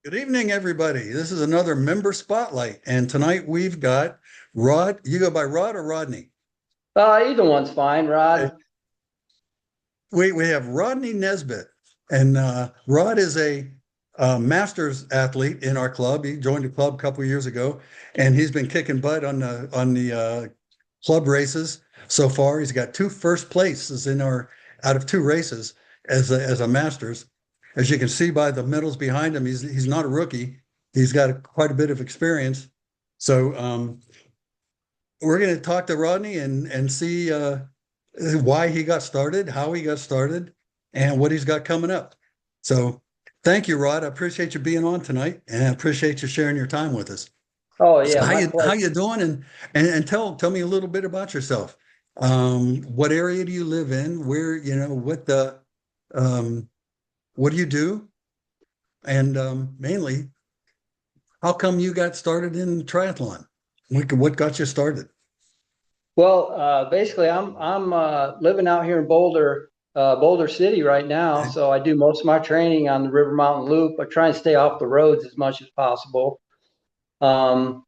Good evening, everybody. This is another member spotlight, and tonight we've got Rod. You go by Rod or Rodney? Either one's fine, Okay. Rod. We have Rodney Nesbitt, and Rod is a masters athlete in our club. He joined the club a couple of years ago, and he's been kicking butt on the club races so far. He's got two first places in our out of two races as a masters. As you can see by the medals behind him, he's not a rookie. He's got quite a bit of experience. So we're going to talk to Rodney and see why he got started, how he got started, and what he's got coming up. So thank you, Rod. I appreciate you being on tonight, and I appreciate you sharing your time with us. Oh So yeah, how my you pleasure. doing? And tell me a little bit about yourself. What area do you live in? Where, um, what do you do? And mainly, how come you got started in triathlon? What got you started? Well, basically, I'm living out here in Boulder City right now. Okay. So I do most of my training on the River Mountain Loop. I try and stay off the roads as much as possible. Um,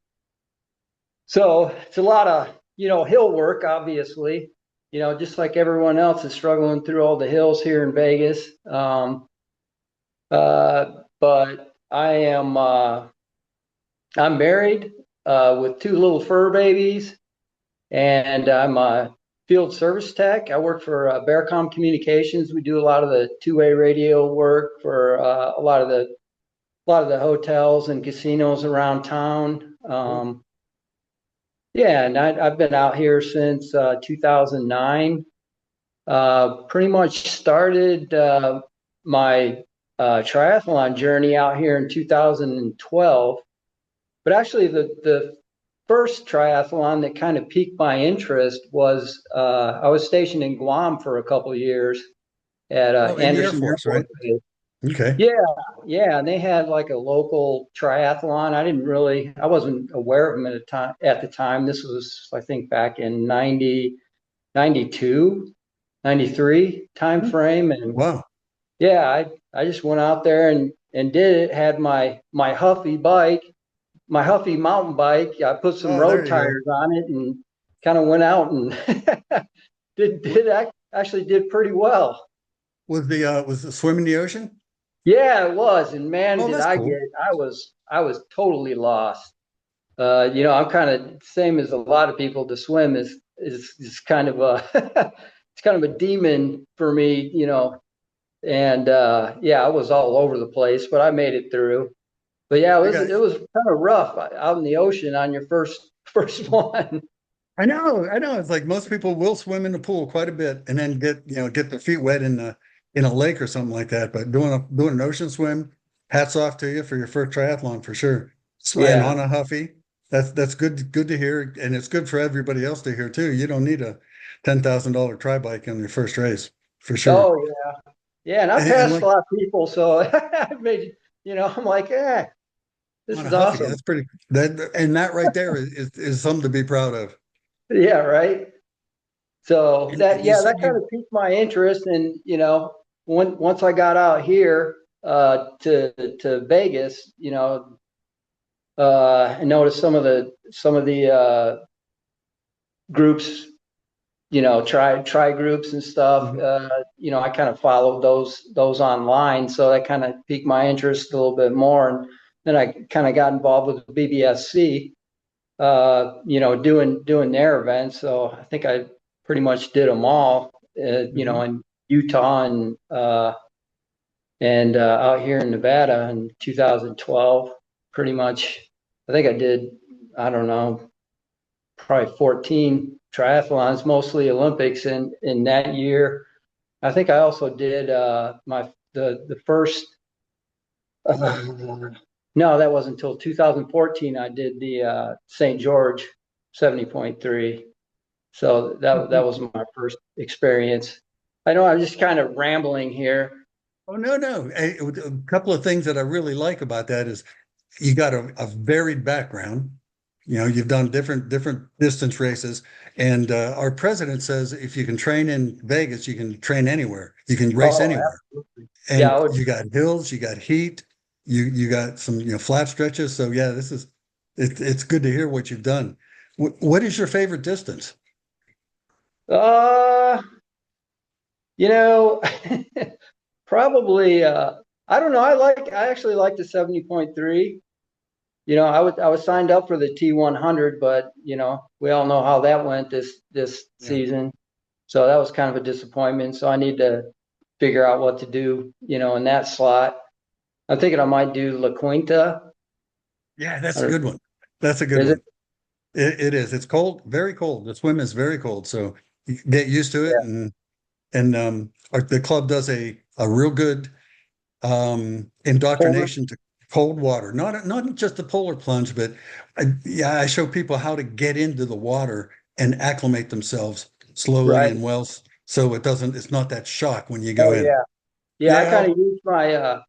so it's a lot of hill work, obviously. Just like everyone else is struggling through all the hills here in Vegas. But I'm married with two little fur babies. And I'm a field service tech. I work for Bearcom Communications. We do a lot of the two-way radio work for a lot of the hotels and casinos around town. Cool. Yeah, and I've been out here since 2009. Pretty much started my triathlon journey out here in 2012. But actually, the first triathlon that kind of piqued my interest was I was stationed in Guam for a couple of years at Oh, in the Air Anderson Air Force, right? Force Base. Okay. Yeah, yeah, and they had like a local triathlon. I wasn't aware of them at the time. This was, I think, back in 90, 92, 93 time frame. And Wow. yeah, I just went out there and did it. Had my Huffy mountain bike. I put some Oh, there road you go. tires on it and kind of went out and actually did pretty well. Was the swim in the ocean? Yeah, it was. And man, Oh, did that's I cool. get I was totally lost. I'm kind of same as a lot of people. To swim is kind of a it's kind of a demon for me, And yeah, I was all over the place, but I made it through. But yeah, it I was got it was kind of rough out in the ocean on your first one. I know. It's like most people will swim in the pool quite a bit and then get their feet wet in a lake or something like that. But doing an ocean swim, hats off to you for your first triathlon for sure. And Yeah. on a Huffy, that's good to hear, and it's good for everybody else to hear too. You don't need a $10,000 tri bike on your first race for sure. Oh yeah. Yeah, and I And passed a like lot of people, so I made I'm like, this on a is Huffy, awesome. that's pretty that right there is something to be proud of. Yeah, right. So And you that said kind you of piqued my interest, and once I got out here to Vegas, I noticed some of the groups, try groups and stuff. Mhm. I kind of followed those online, so that kind of piqued my interest a little bit more. And then I kind of got involved with BBSC, doing their events. So I think I pretty much did them all, Mhm. in Utah and out here in Nevada in 2012. Pretty much, I think I did, I don't know, probably 14 triathlons, mostly Olympics in that year. I think I also did the first. No, that wasn't until 2014. I did the St. George 70.3. So that was my first experience. I know I'm just kind of rambling here. Oh, no, no. A couple of things that I really like about that is you got a varied background. You've done different distance races, and our president says if you can train in Vegas, you can train anywhere. You can race Oh, anywhere. absolutely. Yeah, And you got hills, you got heat, you got some, flat stretches. So yeah, it's good to hear what you've done. What is your favorite distance? Uh, you know, probably I don't know. I actually like the 70.3. I was signed up for the T100, but we all know how that went this Yeah. season. So that was kind of a disappointment. So I need to figure out what to do, in that slot. I'm thinking I might do La Quinta. Yeah, that's a Or good one. That's a good is it? one. It is. It's cold, very cold. The swim is very cold, so you get used to it. Yeah. The club does a real good Polar? indoctrination to cold water. Not just the polar plunge, but yeah, I show people how to get into the water and acclimate themselves slowly Right. and well, so it's not that shock when you go Oh in. yeah. Yeah, Yeah.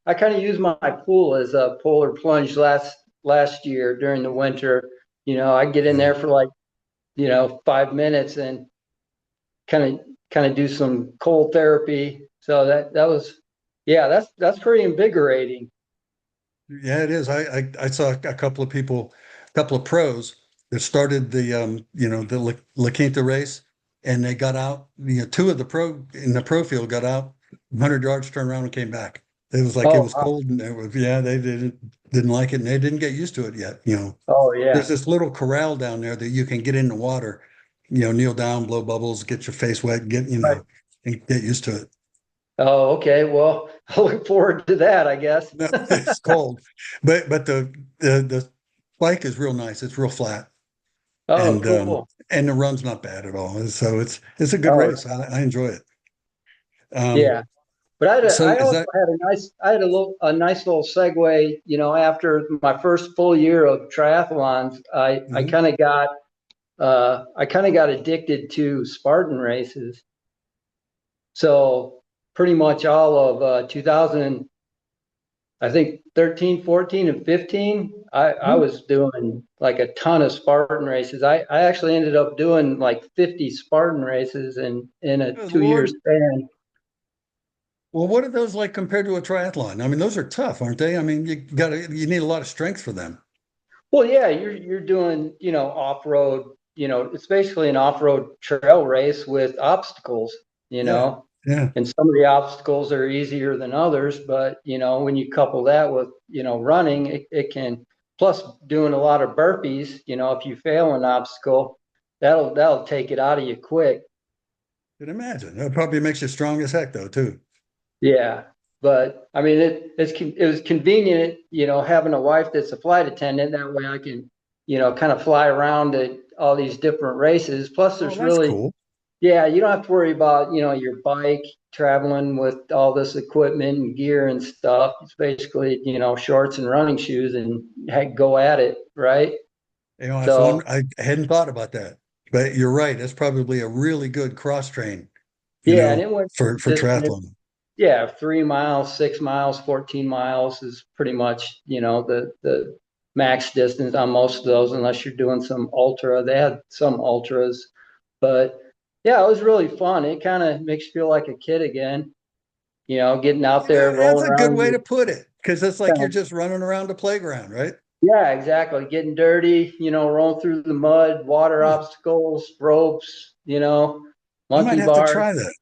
I kind of used my pool as a polar plunge last year during the winter. I get in Yeah. there for like, 5 minutes and kind of do some cold therapy. So that was, yeah, that's pretty invigorating. Yeah, it is. I saw a couple of people, a couple of pros that started the La Quinta race, and they got out. Two of the pro in the pro field got out 100 yards, turned around and came back. It was like it Oh, was cold, and yeah, they didn't like it, and they didn't get used to it yet. oh There's yeah. this little corral down there that you can get in the water, kneel down, blow bubbles, get your face wet, Right. and get used to it. Oh, okay. Well, I look forward to that, I guess. No, it's cold, but the bike is real nice. It's real flat. Oh, and um, cool. and the run's not bad at all. So it's a good Oh, race. I enjoy it. Um, yeah. But so I is also that had a nice little segue, after my first full year of triathlons, mhm. I kind of got addicted to Spartan races. So pretty much all of 2000, I think 13, 14, and 15, I Mhm. was doing like a ton of Spartan races. I actually ended up doing like 50 Spartan races in a Good 2 year Lord? span. Well, what are those like compared to a triathlon? I mean, those are tough, aren't they? I mean, you need a lot of strength for them. Well, yeah, you're doing, off-road, it's basically an off-road trail race with obstacles, you Yeah, know. yeah. And some of the obstacles are easier than others, but when you couple that with, running, it can plus doing a lot of burpees, if you fail an obstacle, that'll take it out of you quick. Can imagine. That probably makes you strong as heck, though, too. Yeah. But I mean, it was convenient, having a wife that's a flight attendant. That way I can, kind of fly around to all these different races. Plus, Oh, there's that's really, cool. yeah, you don't have to worry about, your bike traveling with all this equipment and gear and stuff. It's basically, shorts and running shoes and heck, go at it, right? That's So, one I hadn't thought about that, but you're right. It's probably a really good cross train, yeah, and it went for this, triathlon. yeah, 3 miles, 6 miles, 14 miles is pretty much, the max distance on most of those, unless you're doing some ultra. They had some ultras, but yeah, it was really fun. It kind of makes you feel like a kid again, getting out there, That's rolling a good around. way to put it, because it's like you're just running around the playground, right? Yeah, exactly. Getting dirty, rolling through the mud, water Huh. obstacles, ropes, I might monkey have to bars. try that.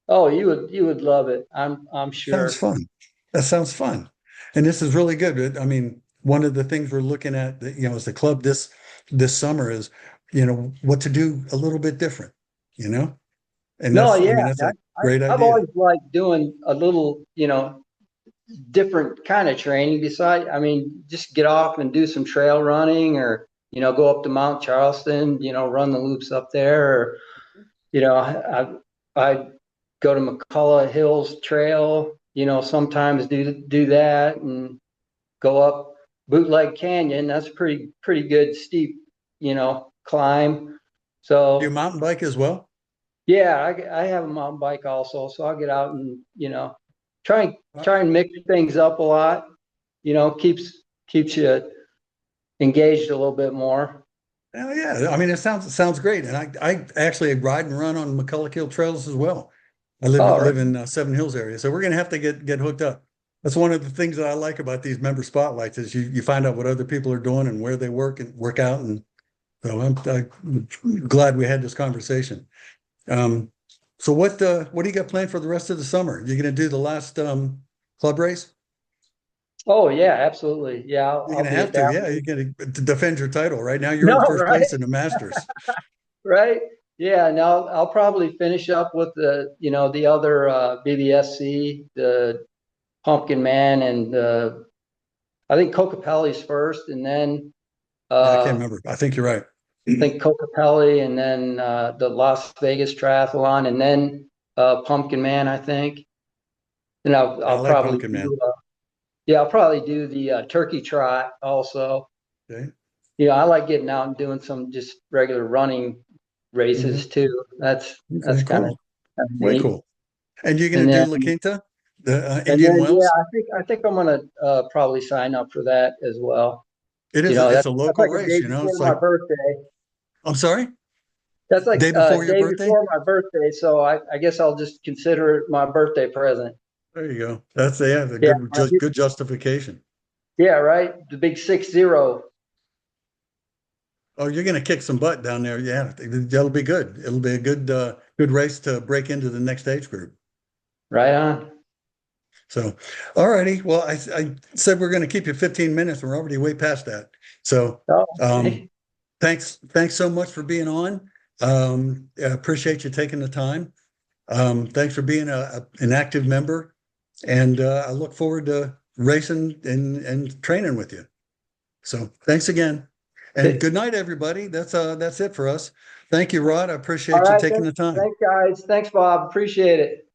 Oh, you would love it. I'm Sounds sure. fun. That sounds fun. And this is really good. I mean, one of the things we're looking at, as the club this summer is, what to do a little bit different, you know? And No, I yeah, mean, that's a great I've idea. always liked doing a little, different kind of training. Beside, I mean, just get off and do some trail running, or go up to Mount Charleston, run the loops up there, or I go to McCullough Hills Trail. Sometimes do that and go up Bootleg Canyon. That's pretty good steep, climb. You So mountain bike as well? yeah, I have a mountain bike also, so I'll get out and try and Uh, try and mix things up a lot. Keeps you engaged a little bit more. Hell yeah. I mean, it sounds great. And I actually ride and run on McCulloch Hill trails as well. I live All right. live in Seven Hills area, so we're gonna have to get hooked up. That's one of the things that I like about these member spotlights is you find out what other people are doing and where they work and work out. And so I'm glad we had this conversation. Um, so what do you got planned for the rest of the summer? You're going to do the last club race? Oh yeah, absolutely. Yeah, You're I'll going to be have at to, that yeah. one. You're going to defend your title. Right now, you're No, in first right, place in the Masters. right. Yeah, now I'll probably finish up with the other BBSC, the Pumpkin Man, and I think Cocapelli's first, and then Yeah, I can't uh, remember. I think you're right. I think Cocapelli, and then the Las Vegas Triathlon, and then Pumpkin Man, I think. And I I'll like probably Pumpkin Man. do yeah, I'll probably do the Turkey Trot also. Okay. I like getting out and doing some just regular running Mhm. races too. That's Okay, kind of cool. Way neat. cool. And you're going And to then do La Quinta, the and Indian then yeah, Wells? I think I'm gonna probably sign up for that as well. It You is, know, it's that's a that's local like a race, day you know, before it's my like, birthday. I'm sorry, That's like day a before your day birthday? before my birthday, so I guess I'll just consider it my birthday present. There you go. That's the Yeah, good, just good justification. yeah, right. The big 6-0. Oh, you're going to kick some butt down there. Yeah, that'll be good. It'll be a good race to break into the next age group. Right on. So, all righty. Well, I said we're going to keep you 15 minutes. We're already way past that. So, Oh, um, okay. thanks so much for being on. I appreciate you taking the time. Thanks for being an active member, and I look forward to racing and training with you. So thanks again, and good night, everybody. That's it for us. Thank you, Rod. I All appreciate you right. taking Thanks, the time. thanks, guys. Thanks, Bob. Appreciate it.